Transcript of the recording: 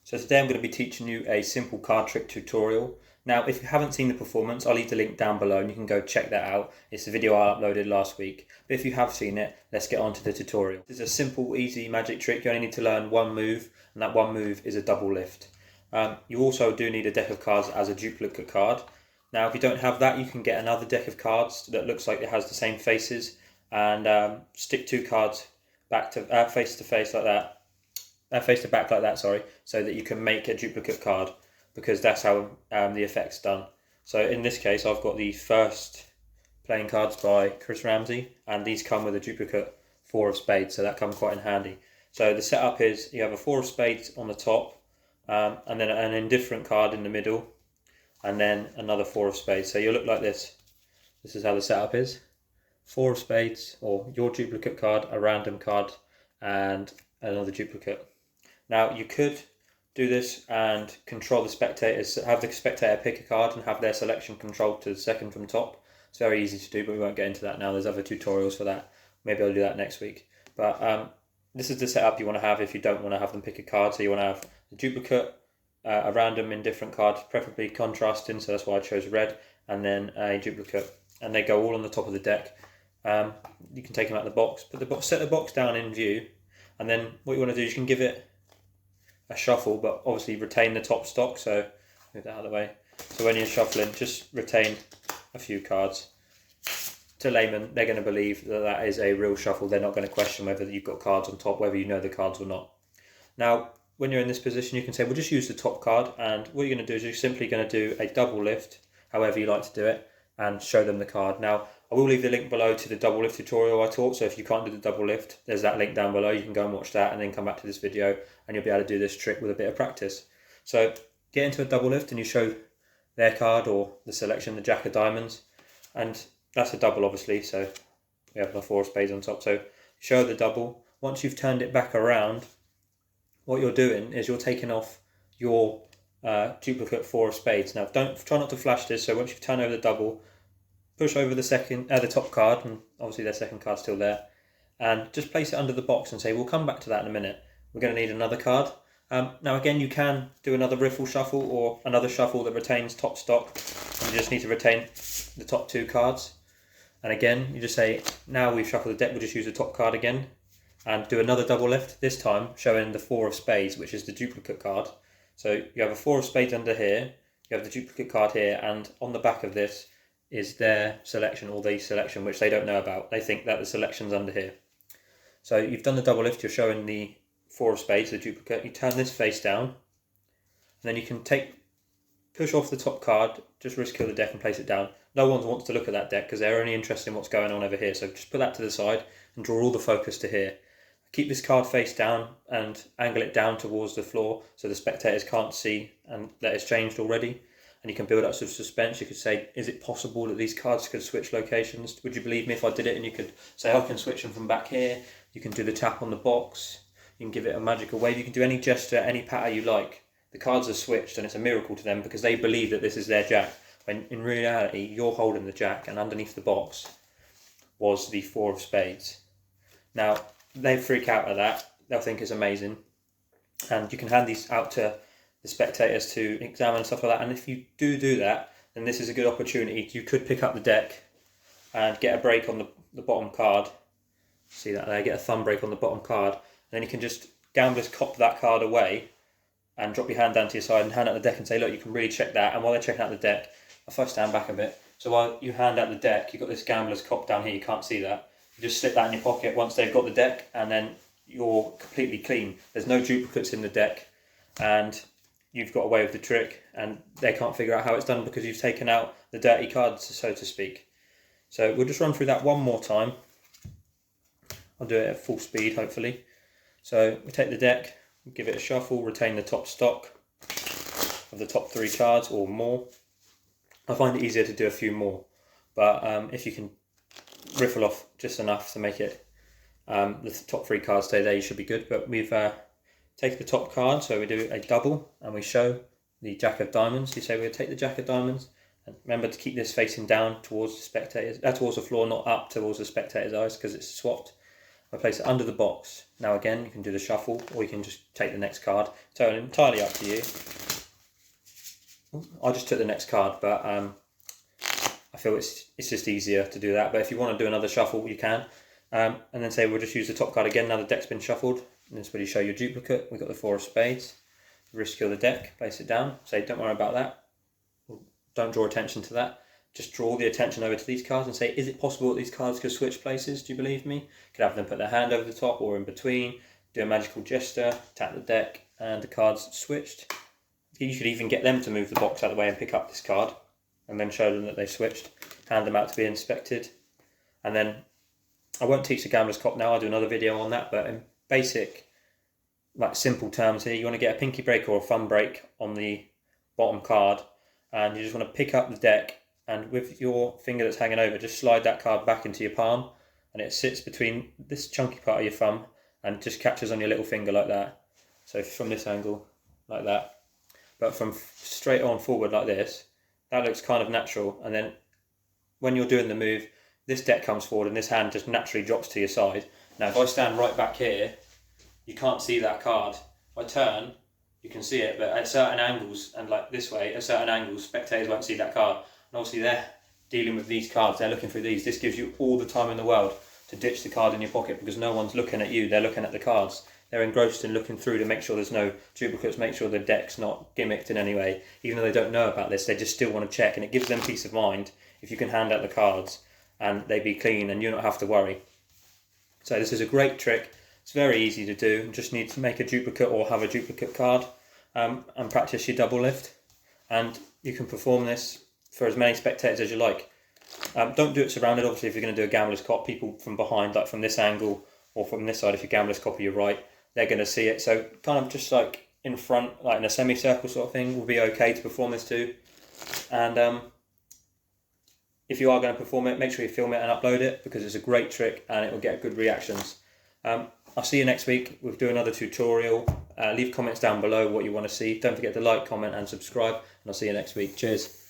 So today I'm going to be teaching you a simple card trick tutorial. Now if you haven't seen the performance, I'll leave the link down below and you can go check that out. It's a video I uploaded last week. But if you have seen it, let's get on to the tutorial. This is a simple, easy magic trick. You only need to learn one move, and that one move is a double lift. You also do need a deck of cards as a duplicate card. Now if you don't have that, you can get another deck of cards that looks like it has the same faces, and stick two cards back to face to face like that. Face to back like that, sorry, so that you can make a duplicate card, because that's how the effect's done. So in this case, I've got the first playing cards by Chris Ramsey, and these come with a duplicate 4 of spades, so that comes quite in handy. So the setup is you have a 4 of spades on the top, and then an indifferent card in the middle, and then another 4 of spades. So you look like this. This is how the setup is. 4 of spades, or your duplicate card, a random card, and another duplicate. Now you could do this and control the spectators, have the spectator pick a card and have their selection controlled to the second from top. It's very easy to do, but we won't get into that now. There's other tutorials for that. Maybe I'll do that next week. But this is the setup you want to have if you don't want to have them pick a card. So you want to have a duplicate, a random indifferent card, preferably contrasting, so that's why I chose red, and then a duplicate. And they go all on the top of the deck. You can take them out of the box, set the box down in view, and then what you want to do is you can give it a shuffle, but obviously retain the top stock, so move that out of the way. So when you're shuffling, just retain a few cards. To laymen, they're going to believe that that is a real shuffle. They're not going to question whether you've got cards on top, whether you know the cards or not. Now, when you're in this position, you can say, well, just use the top card, and what you're going to do is you're simply going to do a double lift, however you like to do it, and show them the card. Now, I will leave the link below to the double lift tutorial I taught, so if you can't do the double lift, there's that link down below. You can go and watch that and then come back to this video and you'll be able to do this trick with a bit of practice. So get into a double lift and you show their card or the selection, the jack of diamonds, and that's a double obviously, so we have the 4 of spades on top. So show the double. Once you've turned it back around, what you're doing is you're taking off your duplicate 4 of spades. Now try not to flash this, so once you've turned over the double, push over the top card, and obviously their second card's still there, and just place it under the box and say, we'll come back to that in a minute. We're going to need another card. Now again, you can do another riffle shuffle or another shuffle that retains top stock, and you just need to retain the top 2 cards. And again, you just say, now we've shuffled the deck, we'll just use the top card again, and do another double lift, this time showing the 4 of spades, which is the duplicate card. So you have a 4 of spades under here, you have the duplicate card here, and on the back of this is their selection or the selection, which they don't know about. They think that the selection's under here. So you've done the double lift, you're showing the 4 of spades, the duplicate. You turn this face down, and then you can push off the top card, just risk kill the deck and place it down. No one wants to look at that deck because they're only interested in what's going on over here. So just put that to the side and draw all the focus to here. Keep this card face down and angle it down towards the floor so the spectators can't see and that it's changed already. And you can build up some suspense. You could say, is it possible that these cards could switch locations? Would you believe me if I did it? And you could say, I can switch them from back here. You can do the tap on the box. You can give it a magical wave. You can do any gesture, any patter you like. The cards are switched and it's a miracle to them because they believe that this is their jack. When in reality, you're holding the jack and underneath the box was the 4 of spades. Now, they freak out at that. They'll think it's amazing. And you can hand these out to the spectators to examine stuff like that, and if you do that, then this is a good opportunity. You could pick up the deck and get a break on the bottom card. See that there? Get a thumb break on the bottom card, and then you can just gamblers cop that card away and drop your hand down to your side and hand out the deck and say, look, you can really check that. And while they're checking out the deck, if I stand back a bit, so while you hand out the deck, you've got this gambler's cop down here, you can't see that. You just slip that in your pocket once they've got the deck, and then you're completely clean. There's no duplicates in the deck, and you've got away with the trick, and they can't figure out how it's done because you've taken out the dirty cards, so to speak. So we'll just run through that one more time. I'll do it at full speed, hopefully. So we take the deck, give it a shuffle, retain the top stock of the top 3 cards or more. I find it easier to do a few more, but if you can riffle off just enough to make it the top 3 cards stay there, you should be good. But we've take the top card, so we do a double and we show the jack of diamonds. You say we'll take the jack of diamonds, and remember to keep this facing down towards the spectators, towards the floor, not up towards the spectators' eyes because it's swapped. I place it under the box. Now again, you can do the shuffle, or you can just take the next card. So entirely up to you. I just took the next card, but I feel it's just easier to do that. But if you want to do another shuffle, you can. And then say we'll just use the top card again. Now the deck's been shuffled. And this is where you show your duplicate. We've got the 4 of spades. Rescue the deck, place it down. Say don't worry about that. Don't draw attention to that. Just draw the attention over to these cards and say, is it possible that these cards could switch places? Do you believe me? You could have them put their hand over the top or in between. Do a magical gesture, tap the deck, and the cards switched. You could even get them to move the box out of the way and pick up this card, and then show them that they've switched. Hand them out to be inspected. And then, I won't teach the Gambler's Cop now, I'll do another video on that, but in basic, like simple terms here, you want to get a pinky break or a thumb break on the bottom card, and you just want to pick up the deck, and with your finger that's hanging over, just slide that card back into your palm, and it sits between this chunky part of your thumb and just catches on your little finger like that. So from this angle, like that. But from straight on forward like this, that looks kind of natural. And then when you're doing the move, this deck comes forward and this hand just naturally drops to your side. Now if I stand right back here, you can't see that card. If I turn, you can see it, but at certain angles, and like this way, at certain angles, spectators won't see that card. And obviously they're dealing with these cards, they're looking through these. This gives you all the time in the world to ditch the card in your pocket, because no one's looking at you, they're looking at the cards. They're engrossed in looking through to make sure there's no duplicates, make sure the deck's not gimmicked in any way. Even though they don't know about this, they just still want to check, and it gives them peace of mind if you can hand out the cards and they be clean and you not have to worry. So this is a great trick. It's very easy to do. You just need to make a duplicate or have a duplicate card and practice your double lift. And you can perform this for as many spectators as you like. Don't do it surrounded. Obviously, if you're going to do a Gambler's Cop, people from behind, like from this angle or from this side, if you're Gambler's Cop or you're right, they're going to see it. So kind of just like in front, like in a semicircle sort of thing, will be okay to perform this too. And if you are going to perform it, make sure you film it and upload it, because it's a great trick and it will get good reactions. I'll see you next week. We'll do another tutorial. Leave comments down below what you want to see. Don't forget to like, comment and subscribe, and I'll see you next week. Cheers.